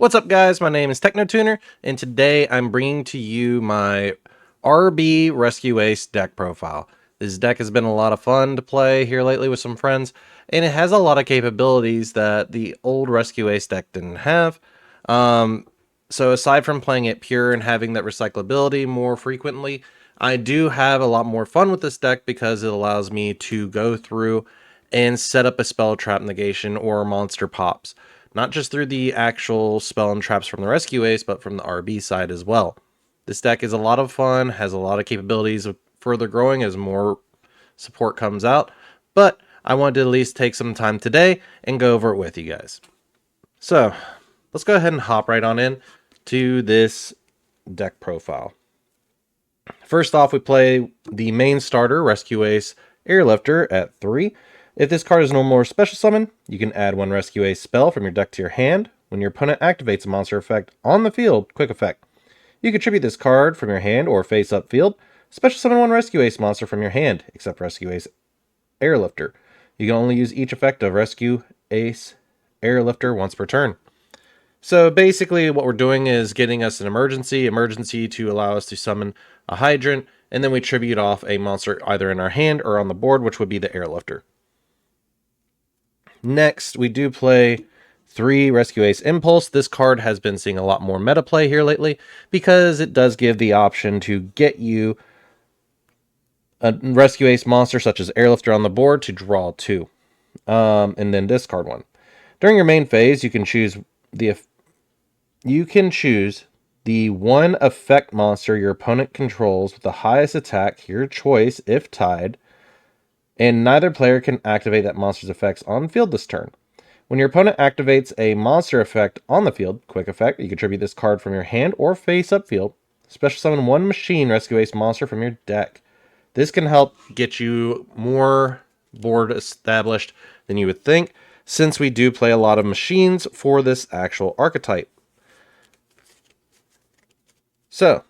What's up, guys? My name is TechnoTuner, and today I'm bringing to you my RB Rescue Ace deck profile. This deck has been a lot of fun to play here lately with some friends, and it has a lot of capabilities that the old Rescue Ace deck didn't have. So aside from playing it pure and having that recyclability more frequently, I do have a lot more fun with this deck because it allows me to go through and set up a spell trap negation or monster pops. Not just through the actual spell and traps from the Rescue Ace, but from the RB side as well. This deck is a lot of fun, has a lot of capabilities of further growing as more support comes out, but I wanted to at least take some time today and go over it with you guys. So, let's go ahead and hop right on in to this deck profile. First off, we play the main starter, Rescue Ace Airlifter at 3. If this card is normal or special summon, you can add one Rescue Ace spell from your deck to your hand. When your opponent activates a monster effect on the field, quick effect. You can tribute this card from your hand or face up field. Special summon one Rescue Ace monster from your hand, except Rescue Ace Airlifter. You can only use each effect of Rescue Ace Airlifter once per turn. So basically what we're doing is getting us an emergency to allow us to summon a hydrant, and then we tribute off a monster either in our hand or on the board, which would be the Airlifter. Next, we do play 3 Rescue Ace Impulse. This card has been seeing a lot more meta play here lately because it does give the option to get you a Rescue Ace monster such as Airlifter on the board to draw 2, and then discard 1. During your main phase, you can choose the one effect monster your opponent controls with the highest attack, your choice if tied, and neither player can activate that monster's effects on field this turn. When your opponent activates a monster effect on the field, quick effect, you can tribute this card from your hand or face up field. Special summon one machine Rescue Ace monster from your deck. This can help get you more board established than you would think, since we do play a lot of machines for this actual archetype. So,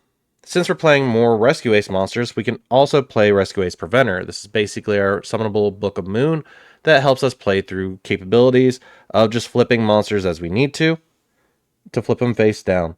since we're playing more Rescue Ace monsters, we can also play Rescue Ace Preventer. This is basically our summonable Book of Moon that helps us play through capabilities of just flipping monsters as we need to flip them face down.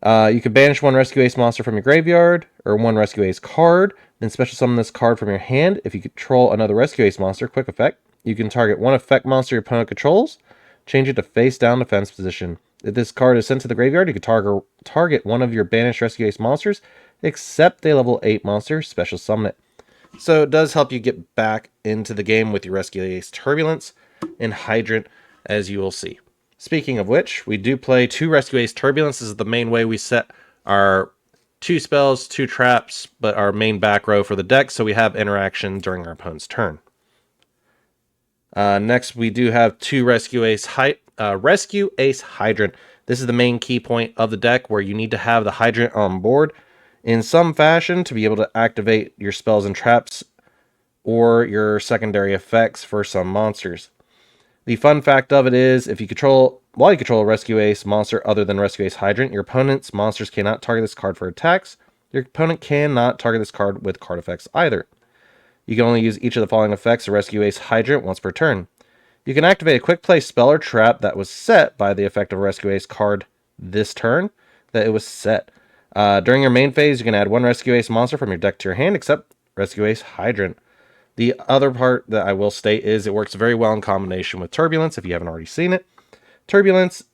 You can banish one Rescue Ace monster from your graveyard, or one Rescue Ace card, then special summon this card from your hand. If you control another Rescue Ace monster, quick effect, you can target one effect monster your opponent controls, change it to face down defense position. If this card is sent to the graveyard, you can target one of your banished Rescue Ace monsters, except a level 8 monster, special summon it. So it does help you get back into the game with your Rescue Ace Turbulence and Hydrant, as you will see. Speaking of which, we do play 2 Rescue Ace Turbulence. This is the main way we set our 2 spells, 2 traps, but our main back row for the deck, so we have interaction during our opponent's turn. Next, we do have 2 Rescue Ace Hydrant. This is the main key point of the deck where you need to have the Hydrant on board in some fashion to be able to activate your spells and traps or your secondary effects for some monsters. The fun fact of it is, while you control a Rescue Ace monster other than Rescue Ace Hydrant, your opponent's monsters cannot target this card for attacks. Your opponent cannot target this card with card effects either. You can only use each of the following effects of Rescue Ace Hydrant once per turn. You can activate a quick play spell or trap that was set by the effect of a Rescue Ace card this turn that it was set. During your main phase, you can add one Rescue Ace monster from your deck to your hand, except Rescue Ace Hydrant. The other part that I will state is it works very well in combination with Turbulence, if you haven't already seen it. Turbulence,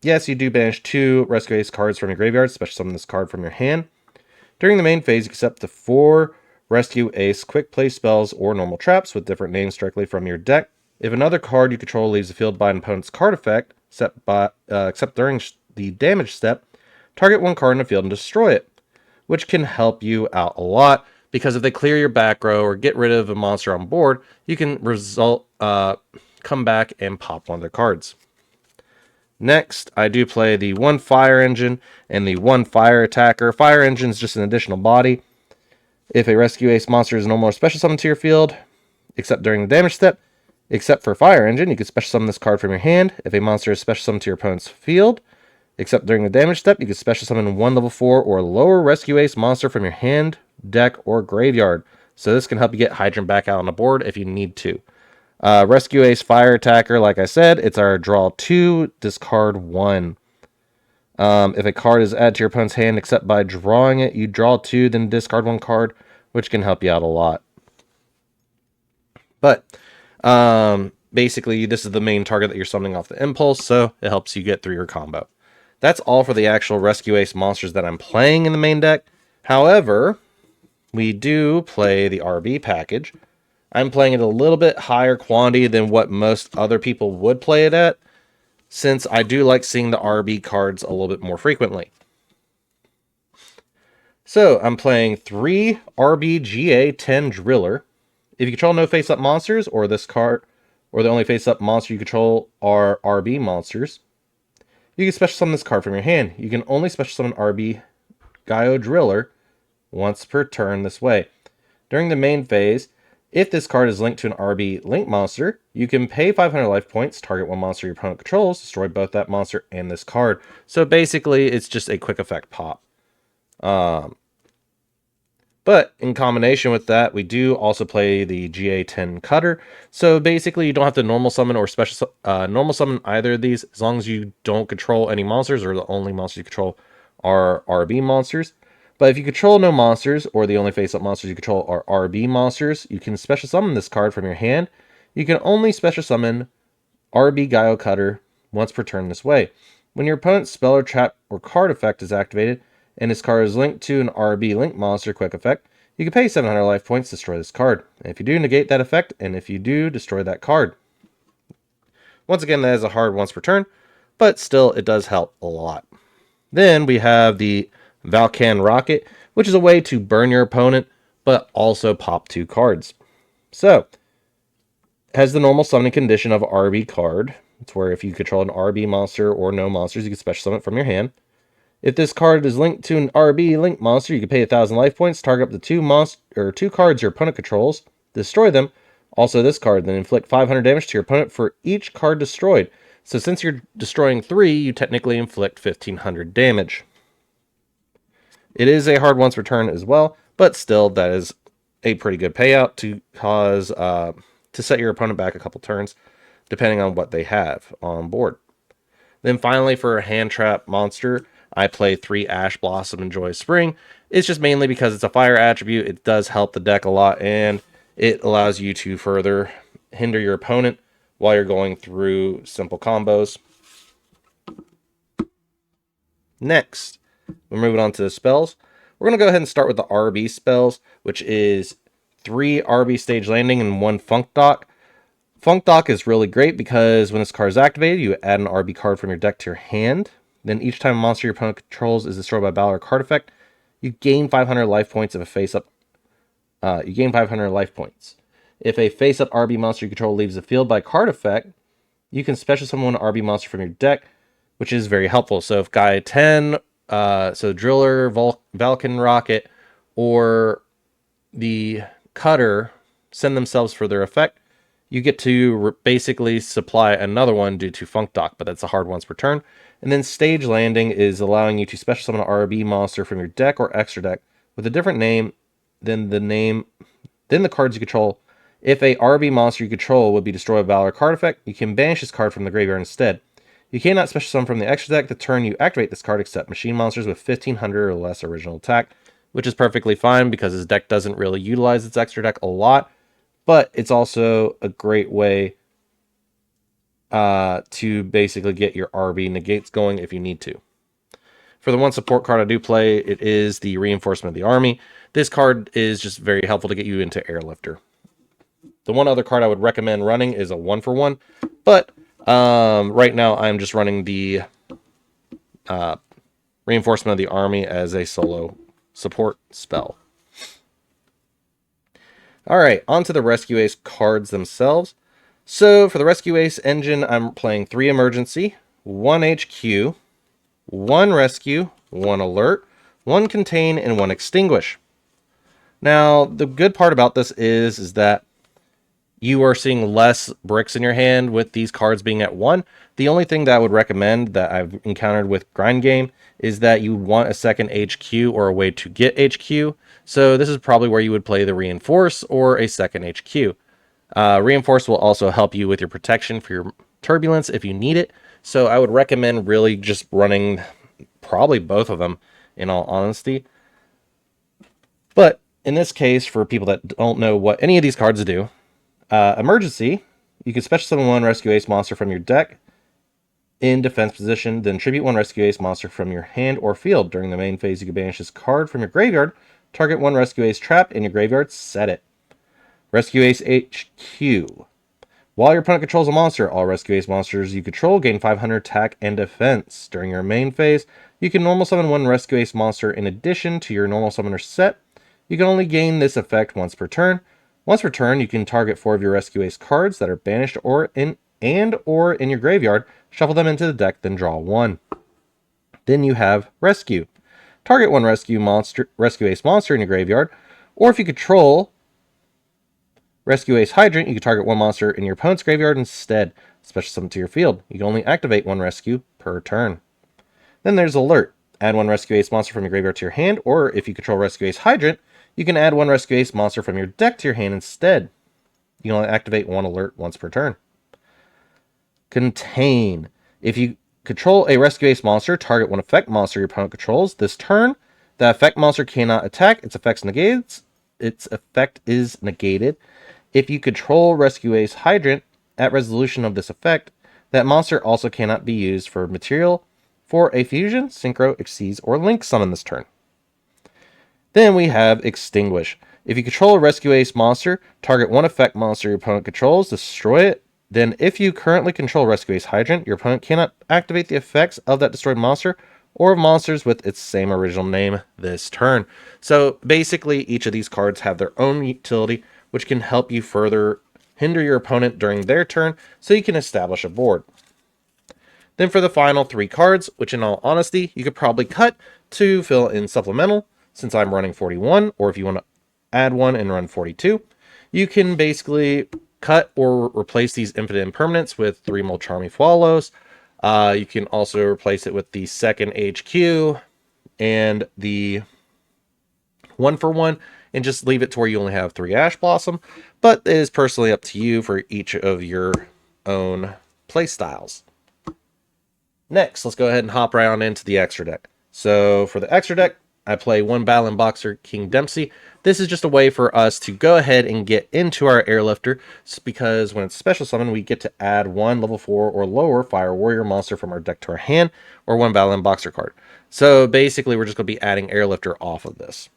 yes, you do banish 2 Rescue Ace cards from your graveyard, special summon this card from your hand. During the main phase, you can set up to 4 Rescue Ace quick play spells or normal traps with different names directly from your deck. If another card you control leaves the field by an opponent's card effect, except during the damage step, target one card in the field and destroy it, which can help you out a lot, because if they clear your back row or get rid of a monster on board, you can come back and pop one of their cards. Next, I do play the 1 Fire Engine and the 1 Fire Attacker. Fire Engine is just an additional body. If a Rescue Ace monster is normal or special summon to your field, except during the damage step, except for Fire Engine, you can special summon this card from your hand. If a monster is special summoned to your opponent's field, except during the damage step, you can special summon 1 level 4 or lower Rescue Ace monster from your hand, deck, or graveyard. So this can help you get Hydrant back out on the board if you need to. Rescue Ace Fire Attacker, like I said, it's our draw 2, discard 1. If a card is added to your opponent's hand except by drawing it, you draw 2, then discard 1 card, which can help you out a lot. But basically, this is the main target that you're summoning off the impulse, so it helps you get through your combo. That's all for the actual Rescue Ace monsters that I'm playing in the main deck. However, we do play the RB package. I'm playing it a little bit higher quantity than what most other people would play it at, since I do like seeing the RB cards a little bit more frequently. So I'm playing 3 RBGA 10 Driller. If you control no face-up monsters, or this card, or the only face-up monster you control are RB monsters, you can special summon this card from your hand. You can only special summon RB Gaio Driller once per turn this way. During the main phase, if this card is linked to an RB Link monster, you can pay 500 life points, target one monster your opponent controls, destroy both that monster and this card. So basically, it's just a quick effect pop. But in combination with that, we do also play the GA10 Cutter. So basically, you don't have to normal summon or special normal summon either of these, as long as you don't control any monsters, or the only monsters you control are RB monsters. But if you control no monsters, or the only face-up monsters you control are RB monsters, you can special summon this card from your hand. You can only special summon RB Gaio Cutter once per turn this way. When your opponent's spell or trap or card effect is activated, and this card is linked to an RB Link monster quick effect, you can pay 700 life points to destroy this card. And if you do, negate that effect, and if you do, destroy that card. Once again, that is a hard once per turn, but still, it does help a lot. Then we have the Valkan Rocket, which is a way to burn your opponent, but also pop 2 cards. So, it has the normal summoning condition of RB card. It's where if you control an RB monster or no monsters, you can special summon it from your hand. If this card is linked to an RB Link monster, you can pay 1,000 life points, target up to 2 cards your opponent controls, destroy them. Also this card, then inflict 500 damage to your opponent for each card destroyed. So since you're destroying 3, you technically inflict 1,500 damage. It is a hard once per turn as well, but still that is a pretty good payout to cause to set your opponent back a couple turns, depending on what they have on board. Then finally, for a hand trap monster, I play 3 Ash Blossom and Joy Spring. It's just mainly because it's a fire attribute. It does help the deck a lot, and it allows you to further hinder your opponent while you're going through simple combos. Next, we're moving on to the spells. We're going to go ahead and start with the RB spells, which is 3 RB Stage Landing and 1 Funk Dock. Funk Dock is really great because when this card is activated, you add an RB card from your deck to your hand. Then each time a monster your opponent controls is destroyed by battle or card effect, you gain 500 life points. If a face-up, you gain 500 life points. If a face-up RB monster you control leaves the field by card effect, you can special summon one RB monster from your deck, which is very helpful. So if Gaia 10, so Driller, Valkan Rocket, or the Cutter send themselves for their effect, you get to basically supply another one due to Funk Dock, but that's a hard once per turn. And then Stage Landing is allowing you to special summon an RB monster from your deck or extra deck with a different name than the cards you control. If a RB monster you control would be destroyed by Valor card effect, you can banish this card from the graveyard instead. You cannot special summon from the extra deck the turn you activate this card except machine monsters with 1,500 or less original attack, which is perfectly fine because his deck doesn't really utilize its extra deck a lot, but it's also a great way to basically get your RB negates going if you need to. For the one support card I do play, it is the Reinforcement of the Army. This card is just very helpful to get you into Airlifter. The one other card I would recommend running is a 1-for-1, but right now I'm just running the Reinforcement of the Army as a solo support spell. Alright, on to the Rescue Ace cards themselves. So for the Rescue Ace engine, I'm playing 3 Emergency, 1 HQ, 1 Rescue, 1 Alert, 1 Contain, and 1 Extinguish. Now, the good part about this is that you are seeing less bricks in your hand with these cards being at 1. The only thing that I would recommend that I've encountered with Grind Game is that you want a second HQ or a way to get HQ. So this is probably where you would play the Reinforce or a second HQ. Reinforce will also help you with your protection for your turbulence if you need it. So I would recommend really just running probably both of them, in all honesty. But in this case, for people that don't know what any of these cards do, emergency, you can special summon one rescue ace monster from your deck in defense position, then tribute one rescue ace monster from your hand or field. During the main phase, you can banish this card from your graveyard, target one rescue ace trap in your graveyard, set it. Rescue Ace HQ. While your opponent controls a monster, all Rescue Ace monsters you control gain 500 attack and defense. During your main phase, you can normal summon one Rescue Ace monster in addition to your normal summoner set. You can only gain this effect once per turn. Once per turn, you can target 4 of your Rescue Ace cards that are banished or in your graveyard, shuffle them into the deck, then draw 1. Then you have Rescue. Target one Rescue Ace monster in your graveyard, or if you control Rescue Ace Hydrant, you can target one monster in your opponent's graveyard instead. Special summon to your field. You can only activate one rescue per turn. Then there's Alert. Add one Rescue Ace monster from your graveyard to your hand, or if you control Rescue Ace Hydrant, you can add one Rescue Ace monster from your deck to your hand instead. You can only activate one Alert once per turn. Contain. If you control a Rescue Ace monster, target one effect monster your opponent controls. This turn, that effect monster cannot attack. Its effect is negated. If you control Rescue Ace Hydrant, at resolution of this effect, that monster also cannot be used for material for a fusion, synchro, exceeds, or link summon this turn. Then we have Extinguish. If you control a Rescue Ace monster, target one effect monster your opponent controls, destroy it. Then if you currently control Rescue Ace Hydrant, your opponent cannot activate the effects of that destroyed monster or of monsters with its same original name this turn. So basically, each of these cards have their own utility, which can help you further hinder your opponent during their turn so you can establish a board. Then for the final 3 cards, which in all honesty, you could probably cut to fill in supplemental, since I'm running 41, or if you want to add one and run 42, you can basically cut or replace these Infinite Impermanents with 3 Molcharmy Swallows. You can also replace it with the second HQ and the 1-for-1, and just leave it to where you only have 3 Ash Blossom, but it is personally up to you for each of your own play styles. Next, let's go ahead and hop around into the extra deck. So for the extra deck, I play 1 Battling Boxer King Dempsey. This is just a way for us to go ahead and get into our Airlifter, because when it's special summon, we get to add 1 level 4 or lower Fire Warrior monster from our deck to our hand, or 1 Battling Boxer card. So basically, we're just going to be adding Airlifter off of this.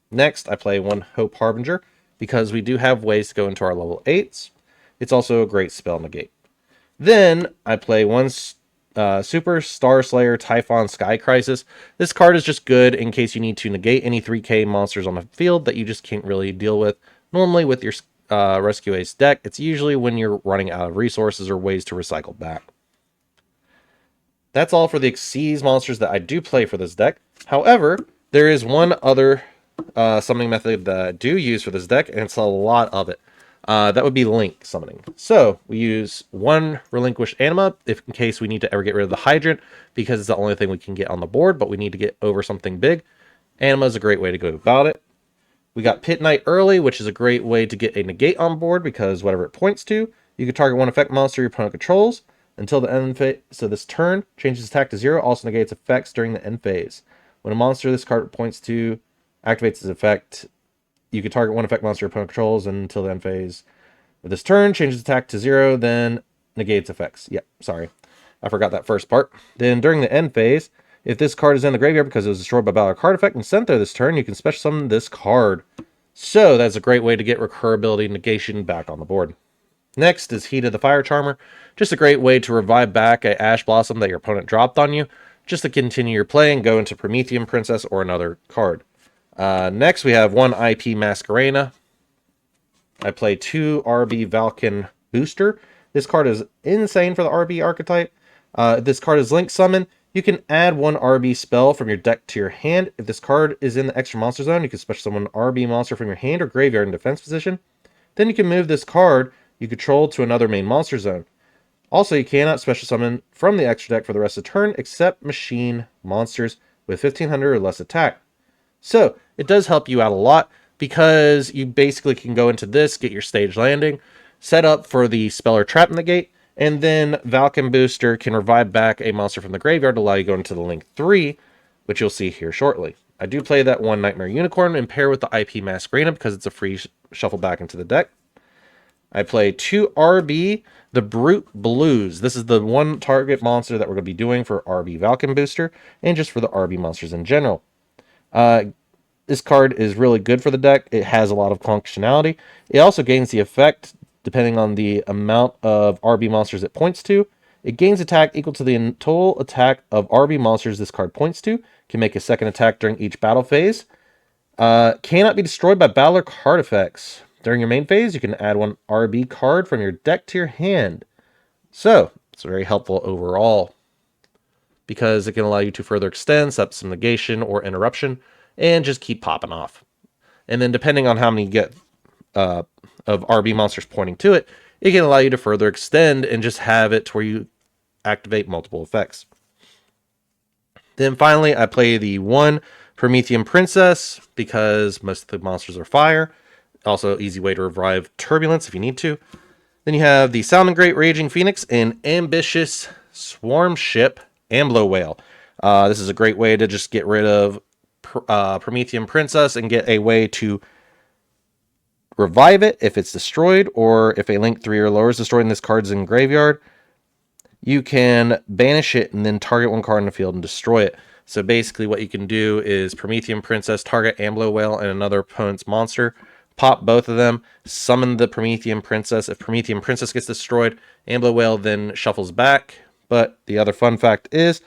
Next, I play 1 Hope Harbinger, because we do have ways to go into our level 8s. It's also a great spell negate. Then, I play 1 Super Star Slayer Typhon Sky Crisis. This card is just good in case you need to negate any 3K monsters on the field that you just can't really deal with. Normally, with your Rescue Ace deck, it's usually when you're running out of resources or ways to recycle back. That's all for the Xyz monsters that I do play for this deck. However, there is one other summoning method that I do use for this deck, and it's a lot of it. That would be link summoning. So we use 1 Relinquished Anima if in case we need to ever get rid of the Hydrant, because it's the only thing we can get on the board, but we need to get over something big. Anima is a great way to go about it. We got Pit Knight early, which is a great way to get a negate on board, because whatever it points to, you can target 1 effect monster your opponent controls until the end phase. So this turn changes attack to 0, also negates effects during the end phase. When a monster this card points to activates its effect, you can target 1 effect monster your opponent controls until the end phase. With this turn, changes attack to 0, then negates effects. Yep, sorry. I forgot that first part. Then during the end phase, if this card is in the graveyard because it was destroyed by battle or card effect and sent there this turn, you can special summon this card. So that's a great way to get recurability negation back on the board. Next is Heat of the Fire Charmer. Just a great way to revive back a Ash Blossom that your opponent dropped on you, just to continue your play and go into Promethean Princess or another card. Next, we have 1 IP Masquerena. I play 2 RB Valken Booster. This card is insane for the RB archetype. This card is Link Summon. You can add 1 RB spell from your deck to your hand. If this card is in the extra monster zone, you can special summon an RB monster from your hand or graveyard in defense position. Then you can move this card you control to another main monster zone. Also, you cannot special summon from the extra deck for the rest of the turn except machine monsters with 1500 or less attack. So, it does help you out a lot, because you basically can go into this, get your stage landing, set up for the spell or trap negate, And then Valken Booster can revive back a monster from the graveyard to allow you to go into the Link 3, which you'll see here shortly. I do play that one Nightmare Unicorn and pair with the IP Masquerade because it's a free shuffle back into the deck. I play 2 RB, the Brute Blues. This is the one target monster that we're going to be doing for RB Valken Booster and just for the RB monsters in general. This card is really good for the deck. It has a lot of functionality. It also gains the effect depending on the amount of RB monsters it points to. It gains attack equal to the total attack of RB monsters this card points to. Can make a second attack during each battle phase. Cannot be destroyed by battle or card effects. During your main phase, you can add 1 RB card from your deck to your hand. So, it's very helpful overall because it can allow you to further extend, set up some negation or interruption, and just keep popping off. And then depending on how many you get of RB monsters pointing to it, it can allow you to further extend and just have it to where you activate multiple effects. Then finally, I play the 1 Promethean Princess because most of the monsters are fire. Also, easy way to revive Turbulence if you need to. Then you have the Sounding Great Raging Phoenix and Ambitious Swarm Ship Amblo Whale. This is a great way to just get rid of Promethean Princess and get a way to revive it if it's destroyed, or if a Link 3 or lower is destroyed and this card's in graveyard, you can banish it and then target 1 card in the field and destroy it. So basically what you can do is Promethean Princess, target Amblo Whale and another opponent's monster, pop both of them, summon the Promethean Princess. If Promethean Princess gets destroyed, Amblo Whale then shuffles back. But the other fun fact is,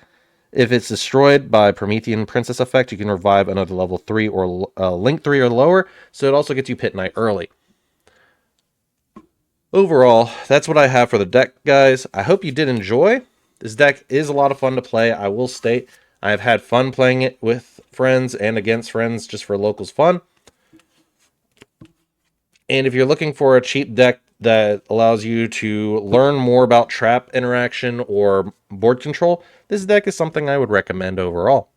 if it's destroyed by Promethean Princess effect, you can revive another level 3 or Link 3 or lower, so it also gets you Pit Knight early. Overall, that's what I have for the deck, guys. I hope you did enjoy. This deck is a lot of fun to play. I will state I've had fun playing it with friends and against friends just for locals fun. And if you're looking for a cheap deck that allows you to learn more about trap interaction or board control, this deck is something I would recommend overall.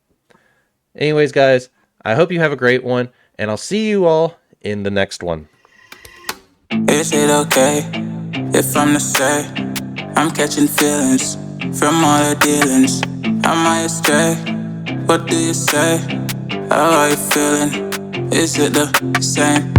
Anyways, guys, I hope you have a great one, and I'll see you all in the next one. Is it okay if I'm to say I'm catching feelings from all the dealings? Am I astray? What do you say? How are you feeling? Is it the same?